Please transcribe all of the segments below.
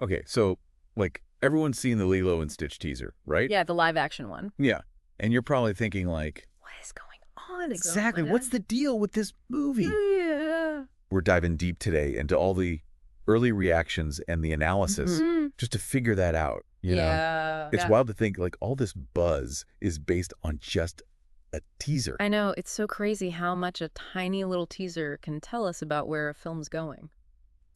Okay, so, like, everyone's seen the Lilo and Stitch teaser, right? Yeah, the live action one. Yeah. And you're probably thinking, like, What is going on? exactly, what's the deal with this movie? Yeah. We're diving deep today into all the early reactions and the analysis just to figure that out, you know? Yeah. It's wild to think, like, all this buzz is based on just a teaser. I know. It's so crazy how much a tiny little teaser can tell us about where a film's going.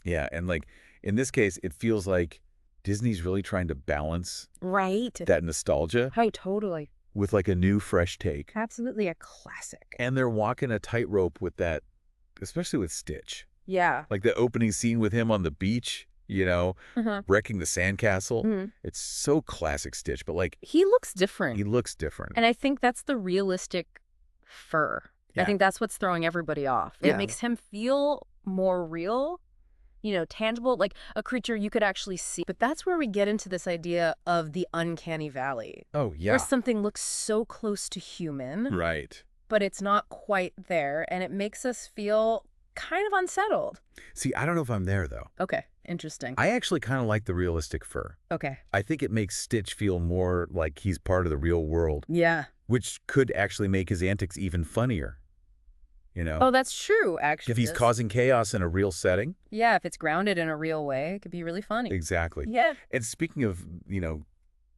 Yeah, and, like, in this case, it feels like Disney's really trying to balance Right. that nostalgia Oh, totally. with, like, a new, fresh take. Absolutely a classic. And they're walking a tightrope with that, especially with Stitch. Yeah. Like the opening scene with him on the beach, you know, wrecking the sandcastle. It's so classic Stitch, but, like, He looks different. he looks different. And I think that's the realistic fur. Yeah. I think that's what's throwing everybody off. Yeah. It makes him feel more real, tangible, like a creature you could actually see. But that's where we get into this idea of the uncanny valley. Oh, yeah. Where something looks so close to human, Right. but it's not quite there. And it makes us feel kind of unsettled. See, I don't know if I'm there, though. Okay, interesting. I actually kind of like the realistic fur. Okay. I think it makes Stitch feel more like he's part of the real world, Yeah. which could actually make his antics even funnier, you know? Oh, that's true, actually. If he's causing chaos in a real setting. Yeah, if it's grounded in a real way, it could be really funny. Exactly. Yeah. And speaking of,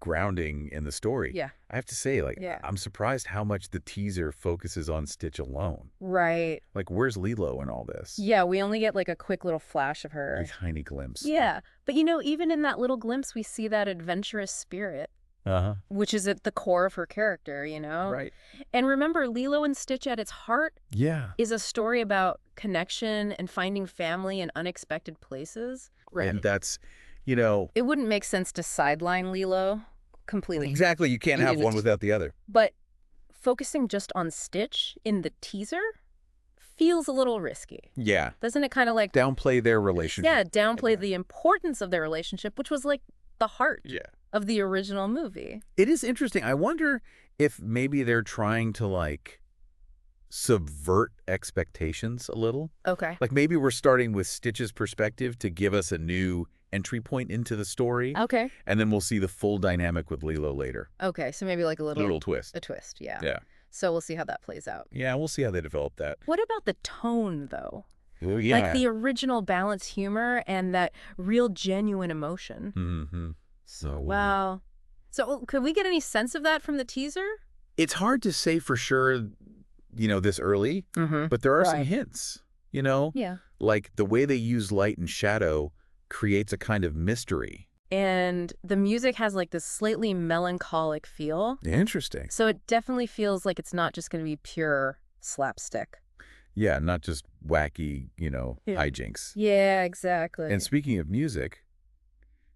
grounding in the story, Yeah. I have to say, like, Yeah. I'm surprised how much the teaser focuses on Stitch alone. Right. Like, where's Lilo in all this? Yeah, we only get like a quick little flash of her. A tiny glimpse. Yeah. But even in that little glimpse, we see that adventurous spirit, Uh-huh. which is at the core of her character, Right. And remember, Lilo and Stitch at its heart Yeah. is a story about connection and finding family in unexpected places. Right. And that's, It wouldn't make sense to sideline Lilo completely. exactly. You can't have one without the other. But focusing just on Stitch in the teaser feels a little risky. Yeah. Doesn't it kind of like... Downplay their relationship. Yeah, downplay the importance of their relationship, which was like the heart of the original movie. It is interesting. I wonder if maybe they're trying to, like, subvert expectations a little. Okay. Like, maybe we're starting with Stitch's perspective to give us a new entry point into the story. Okay. And then we'll see the full dynamic with Lilo later. Okay, so maybe like a little twist. A twist, yeah. Yeah. So we'll see how that plays out. Yeah, we'll see how they develop that. What about the tone, though? Oh, yeah. Like the original balanced humor and that real genuine emotion. Mm-hmm. So, wow. So could we get any sense of that from the teaser? It's hard to say for sure, this early, but there are some hints, Yeah. Like the way they use light and shadow creates a kind of mystery. And the music has like this slightly melancholic feel. Interesting. So it definitely feels like it's not just going to be pure slapstick. Yeah, not just wacky, hijinks. Yeah, exactly. And speaking of music,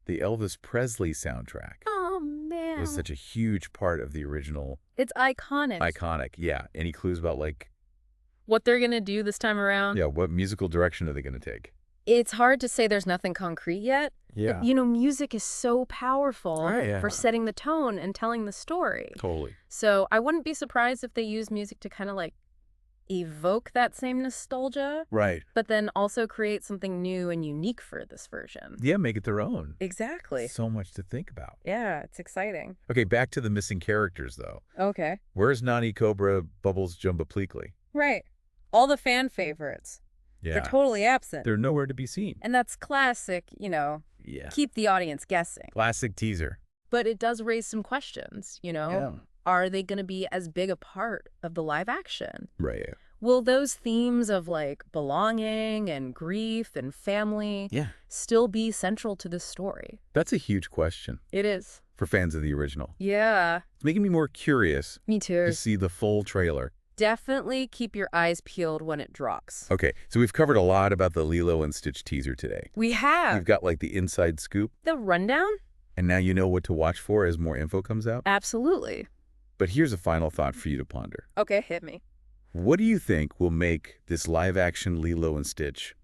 the Elvis Presley soundtrack Oh, man. was such a huge part of the original. It's iconic. Iconic, yeah. Any clues about, like, what they're going to do this time around? Yeah, what musical direction are they going to take? It's hard to say. There's nothing concrete yet. Yeah. Music is so powerful for setting the tone and telling the story. Totally. So I wouldn't be surprised if they use music to kind of like evoke that same nostalgia. Right. But then also create something new and unique for this version. Yeah, make it their own. Exactly. So much to think about. Yeah, it's exciting. Okay, back to the missing characters, though. Okay. Where's Nani, Cobra, Bubbles, Jumba Pleakley? Right. All the fan favorites. Yeah. They're totally absent. They're nowhere to be seen. And that's classic, Yeah. keep the audience guessing. Classic teaser. But it does raise some questions, Yeah. Are they going to be as big a part of the live action? Right. Will those themes of like belonging and grief and family still be central to this story? That's a huge question. It is. For fans of the original. Yeah. It's making me more curious Me too. to see the full trailer. Definitely keep your eyes peeled when it drops. Okay, so we've covered a lot about the Lilo and Stitch teaser today. We have. We've got, like, the inside scoop. The rundown? And now you know what to watch for as more info comes out? Absolutely. But here's a final thought for you to ponder. Okay, hit me. What do you think will make this live-action Lilo and Stitch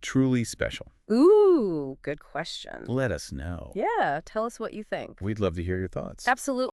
truly special? Ooh, good question. Let us know. Yeah, tell us what you think. We'd love to hear your thoughts. Absolutely.